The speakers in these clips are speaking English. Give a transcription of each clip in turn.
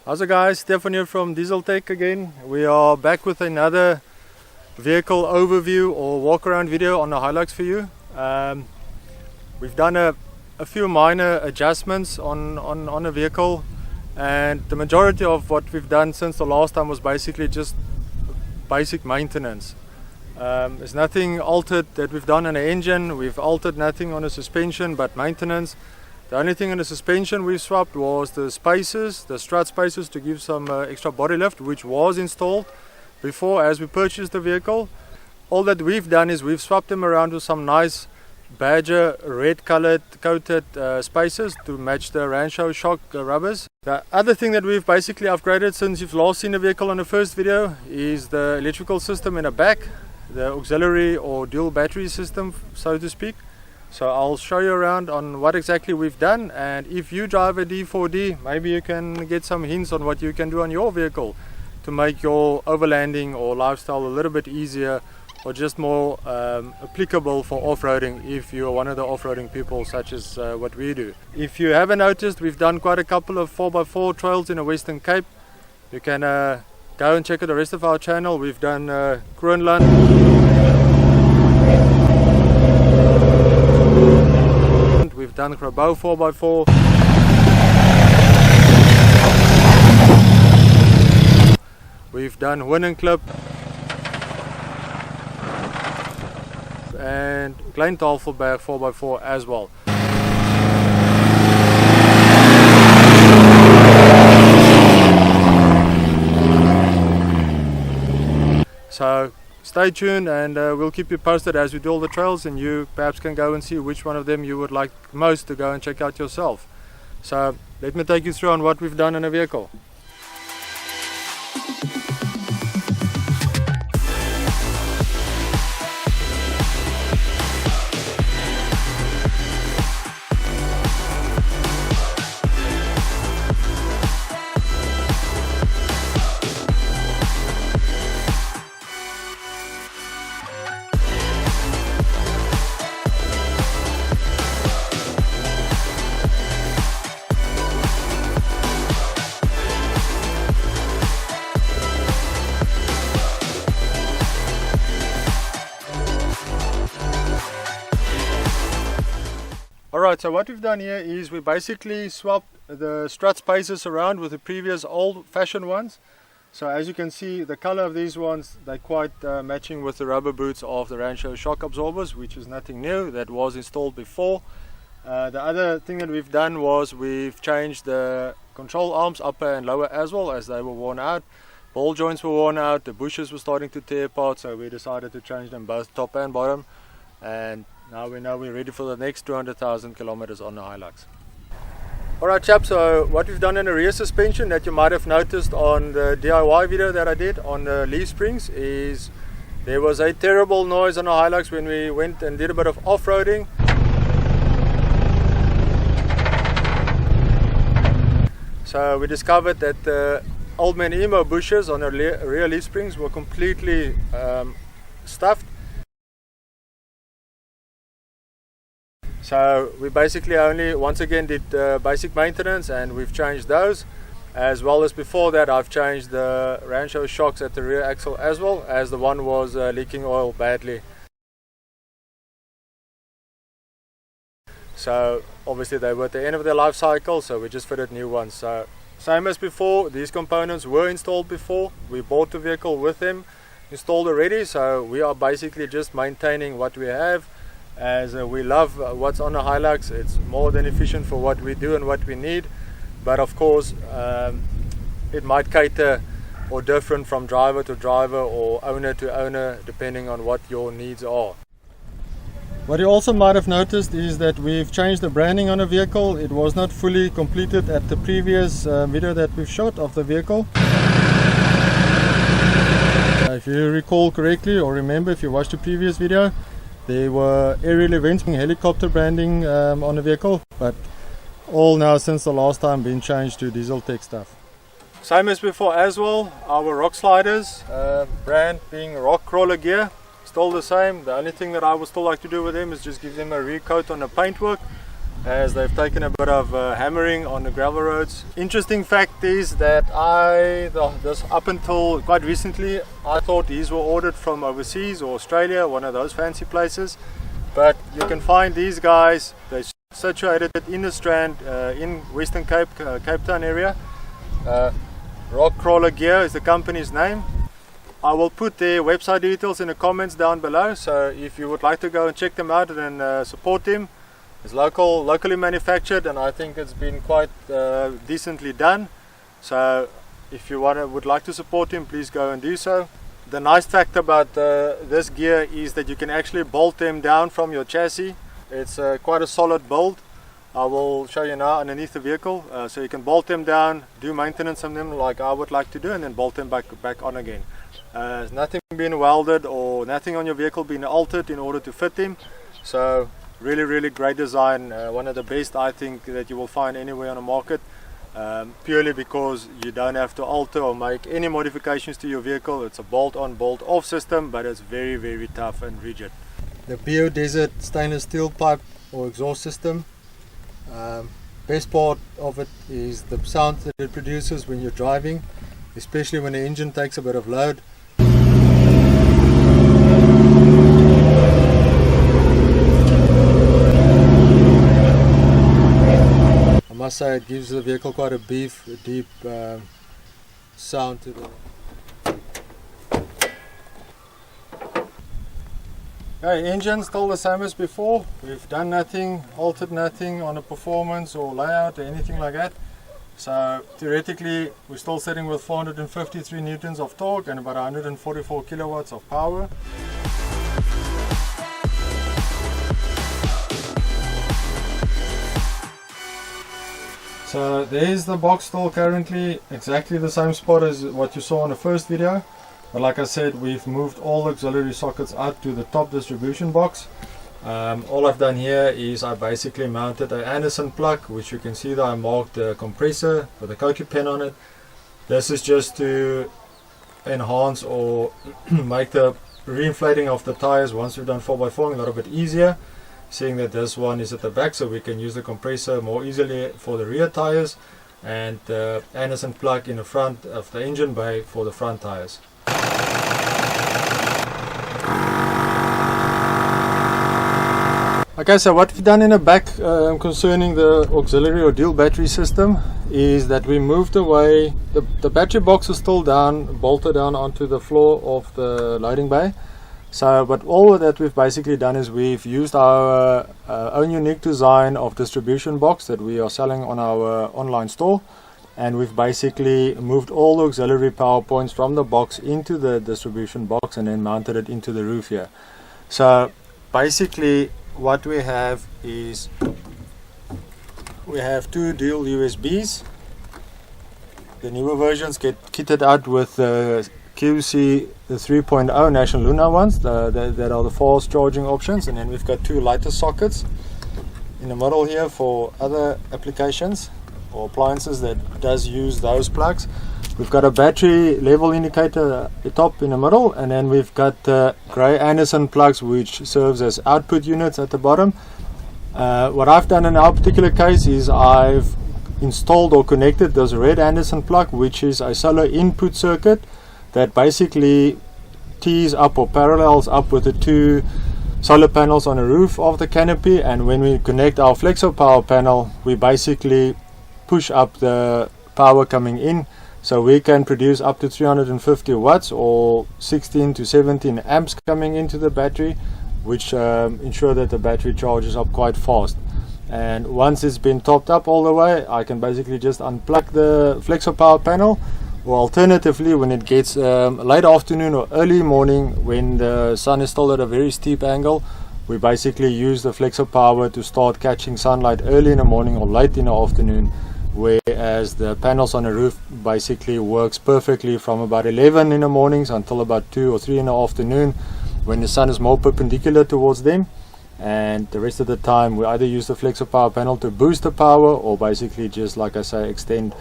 How's it guys, Stefan here from Diesel Tech again. We are back with another vehicle overview or walk around video on the Hilux for you. We've done a few minor adjustments on the vehicle, and the majority of what we've done since the last time was basically just basic maintenance. There's nothing altered that we've done on the engine. We've altered nothing on the suspension but maintenance. The only thing in the suspension we swapped was the spacers, the strut spacers, to give some extra body lift, which was installed before as we purchased the vehicle. All that we've done is we've swapped them around with some nice Badger red colored coated spacers to match the Rancho shock rubbers. The other thing that we've basically upgraded since you've last seen the vehicle on the first video is the electrical system in the back, the auxiliary or dual battery system, so to speak. So I'll show you around on what exactly we've done, and if you drive a D4d, maybe you can get some hints on what you can do on your vehicle to make your overlanding or lifestyle a little bit easier, or just more applicable for off-roading if you're one of the off-roading people such as what we do. If you haven't noticed, we've done quite a couple of 4x4 trails in the Western Cape. You can go and check out the rest of our channel. We've done Groenland. We've done Grabouw 4x4. We've done Winnenclip and Klein Tafelberg 4x4 as well. So stay tuned, and we'll keep you posted as we do all the trails, and you perhaps can go and see which one of them you would like most to go and check out yourself. So let me take you through on what we've done in the vehicle. Alright, so what we've done here is we basically swapped the strut spacers around with the previous old-fashioned ones. So as you can see, the color of these ones, they're quite matching with the rubber boots of the Rancho shock absorbers, which is nothing new, that was installed before. The other thing that we've done was we've changed the control arms, upper and lower, as well, as they were worn out. Ball joints were worn out, the bushes were starting to tear apart, so we decided to change them both top and bottom. And now we know we're ready for the next 200,000 kilometers on the Hilux. Alright chaps, so what we've done in the rear suspension that you might have noticed on the DIY video that I did on the leaf springs is there was a terrible noise on the Hilux when we went and did a bit of off-roading. So we discovered that the Old Man Emo bushes on the rear leaf springs were completely stuffed. So we basically only once again did basic maintenance, and we've changed those, as well as before that I've changed the Rancho shocks at the rear axle as well, as the one was leaking oil badly. So obviously they were at the end of their life cycle, so we just fitted new ones. So same as before, these components were installed before. We bought the vehicle with them installed already, so we are basically just maintaining what we have. As we love what's on the Hilux, it's more than efficient for what we do and what we need, but of course it might cater or different from driver to driver or owner to owner depending on what your needs are. What you also might have noticed is that we've changed the branding on the vehicle. It was not fully completed at the previous video that we've shot of the vehicle. If you recall correctly, or remember if you watched the previous video, there were aerial events, helicopter branding on the vehicle, but all now since the last time been changed to Diesel Tech stuff. Same as before as well, our rock sliders, brand being Rock Crawler Gear, still the same. The only thing that I would still like to do with them is just give them a recoat on the paintwork. as they've taken a bit of hammering on the gravel roads. Interesting fact is that up until quite recently, I thought these were ordered from overseas or Australia, one of those fancy places. But you can find these guys, they're situated in the Strand in Western Cape, Cape Town area. Rock Crawler Gear is the company's name. I will put their website details in the comments down below, so if you would like to go and check them out and support them. It's locally manufactured, and I think it's been quite decently done. So if you would like to support him, please go and do so. The nice fact about this gear is that you can actually bolt them down from your chassis. It's quite a solid bolt. I will show you now underneath the vehicle. So you can bolt them down, do maintenance on them like I would like to do, and then bolt them back on again. There's nothing being welded or nothing on your vehicle being altered in order to fit them. So really great design, one of the best I think that you will find anywhere on the market, purely because you don't have to alter or make any modifications to your vehicle. It's a bolt on bolt off system, but it's very tough and rigid. The Biodesert stainless steel pipe or exhaust system, best part of it is the sound that it produces when you're driving, especially when the engine takes a bit of load. I must say it gives the vehicle quite a deep sound to the... Okay, engine still the same as before. We've done nothing, altered nothing on the performance or layout or anything like that. So theoretically we're still sitting with 453 newtons of torque and about 144 kilowatts of power. So there's the box still currently exactly the same spot as what you saw in the first video, but like I said, we've moved all the auxiliary sockets out to the top distribution box. All I've done here is I basically mounted an Anderson plug, which you can see that I marked the compressor with a Koki pen on it. This is just to enhance or make the reinflating of the tires once we've done 4x4 a little bit easier, seeing that this one is at the back, so we can use the compressor more easily for the rear tires, and the Anderson plug in the front of the engine bay for the front tires. Okay, so what we've done in the back concerning the auxiliary or dual battery system is that we moved away, the battery box is still down, bolted down onto the floor of the loading bay. So, but all that we've basically done is we've used our own unique design of distribution box that we are selling on our online store, and we've basically moved all the auxiliary power points from the box into the distribution box and then mounted it into the roof here. So basically what we have is we have two dual USBs. The newer versions get kitted out with QC the 3.0 National Luna ones, that are the fast charging options, and then we've got two lighter sockets in the middle here for other applications or appliances that does use those plugs. We've got a battery level indicator at the top in the middle, and then we've got grey Anderson plugs which serves as output units at the bottom. What I've done in our particular case is I've installed or connected this red Anderson plug, which is a solar input circuit that basically tees up or parallels up with the two solar panels on the roof of the canopy, and when we connect our flexo power panel, we basically push up the power coming in, so we can produce up to 350 watts or 16 to 17 amps coming into the battery, which ensure that the battery charges up quite fast. And once it's been topped up all the way, I can basically just unplug the flexo power panel, or alternatively when it gets late afternoon or early morning when the sun is still at a very steep angle, we basically use the flexo power to start catching sunlight early in the morning or late in the afternoon, whereas the panels on the roof basically works perfectly from about 11 in the mornings until about 2 or 3 in the afternoon when the sun is more perpendicular towards them, and the rest of the time we either use the flexo power panel to boost the power or basically just, like I say, extend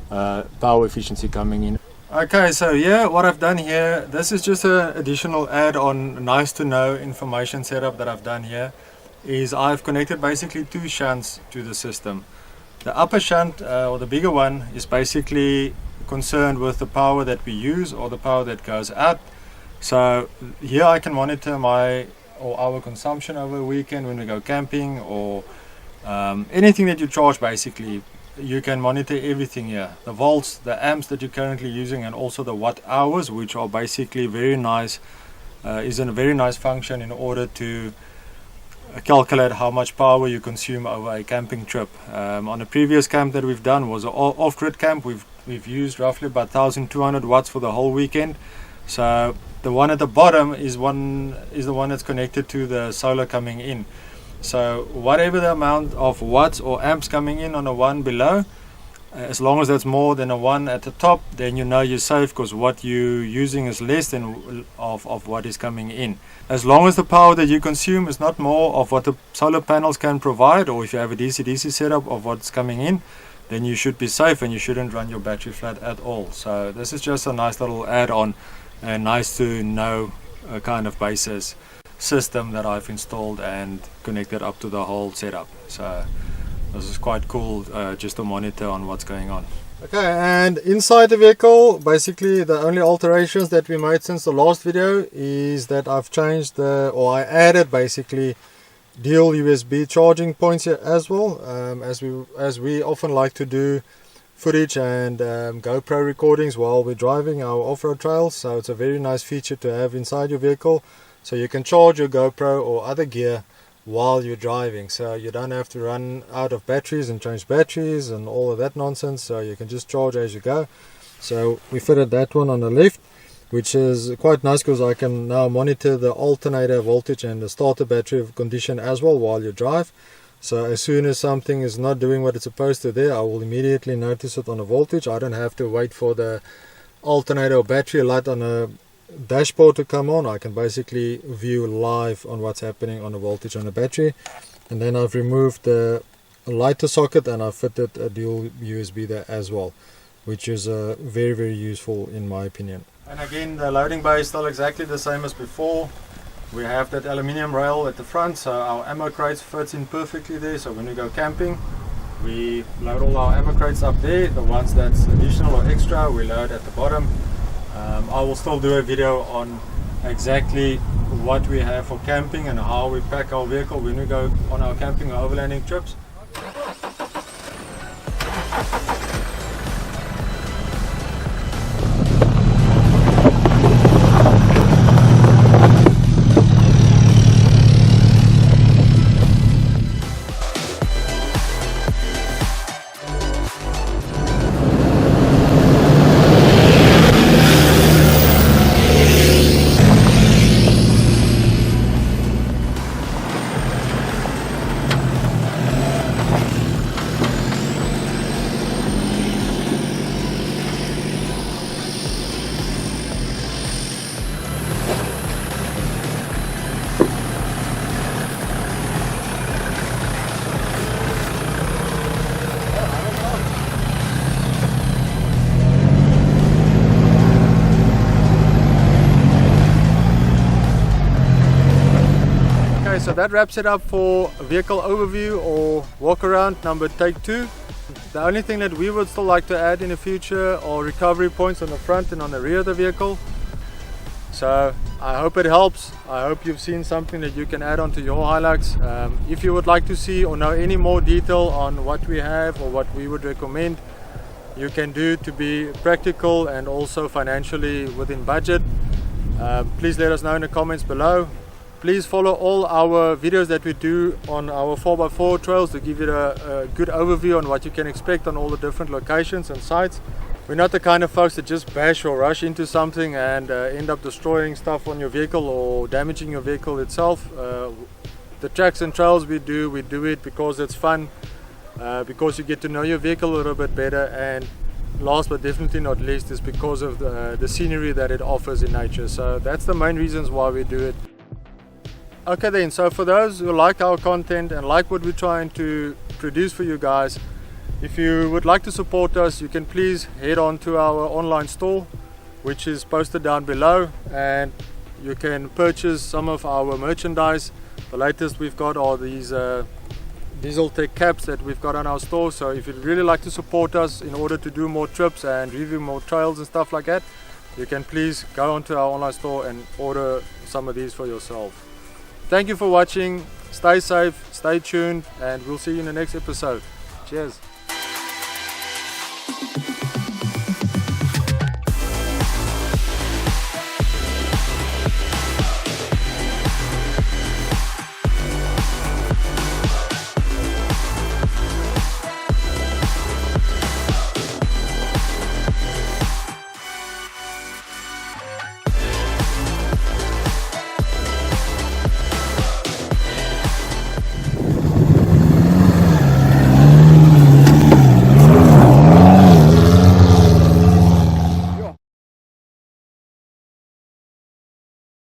power efficiency coming in. Okay, so yeah, what I've done here, this is just an additional add-on, nice to know information setup that I've done here, is I've connected basically two shunts to the system. The upper shunt, or the bigger one, is basically concerned with the power that we use or the power that goes out. So here I can monitor our consumption over a weekend when we go camping, or anything that you charge. Basically you can monitor everything here, the volts, the amps that you're currently using, and also the watt hours, which are basically very nice, is a very nice function in order to calculate how much power you consume over a camping trip. On a previous camp that we've done was an off-grid camp. We've used roughly about 1200 watts for the whole weekend. So the one at the bottom is the one that's connected to the solar coming in. So whatever the amount of watts or amps coming in on the one below, as long as that's more than a one at the top, then you know you're safe, because what you're using is less than of what is coming in. As long as the power that you consume is not more of what the solar panels can provide, or if you have a DC-DC setup of what's coming in, then you should be safe and you shouldn't run your battery flat at all. So this is just a nice little add-on, and nice to know kind of basis system that I've installed and connected up to the whole setup. So this is quite cool, just to monitor on what's going on. Okay, and inside the vehicle, basically the only alterations that we made since the last video is that I've changed I added basically dual USB charging points here as well, as we often like to do footage and GoPro recordings while we're driving our off-road trails. So it's a very nice feature to have inside your vehicle, so you can charge your GoPro or other gear while you're driving, so you don't have to run out of batteries and change batteries and all of that nonsense. So you can just charge as you go. So we fitted that one on the left, which is quite nice because I can now monitor the alternator voltage and the starter battery condition as well while you drive. So as soon as something is not doing what it's supposed to there, I will immediately notice it on the voltage. I don't have to wait for the alternator or battery light on a dashboard to come on. I can basically view live on what's happening on the voltage on the battery. And then I've removed the lighter socket and I've fitted a dual USB there as well, which is very, very useful in my opinion. And again, the loading bay is still exactly the same as before. We have that aluminium rail at the front, so our ammo crates fits in perfectly there. So when we go camping, we load all our ammo crates up there. The ones that's additional or extra, we load at the bottom. I will still do a video on exactly what we have for camping and how we pack our vehicle when we go on our camping or overlanding trips. So that wraps it up for vehicle overview or walk around number take 2. The only thing that we would still like to add in the future are recovery points on the front and on the rear of the vehicle. So I hope it helps. I hope you've seen something that you can add on to your Hilux. If you would like to see or know any more detail on what we have or what we would recommend you can do to be practical and also financially within budget, please let us know in the comments below. Please follow all our videos that we do on our 4x4 trails to give you a good overview on what you can expect on all the different locations and sites. We're not the kind of folks that just bash or rush into something and end up destroying stuff on your vehicle or damaging your vehicle itself. The tracks and trails we do it because it's fun, because you get to know your vehicle a little bit better, and last but definitely not least is because of the scenery that it offers in nature. So that's the main reasons why we do it. Okay then, so for those who like our content and like what we're trying to produce for you guys, if you would like to support us, you can please head on to our online store, which is posted down below, and you can purchase some of our merchandise The latest we've got are these Diesel Tech caps that we've got on our store. So if you'd really like to support us in order to do more trips and review more trails and stuff like that, you can please go onto our online store and order some of these for yourself. Thank you for watching. Stay safe, stay tuned, and we'll see you in the next episode. Cheers.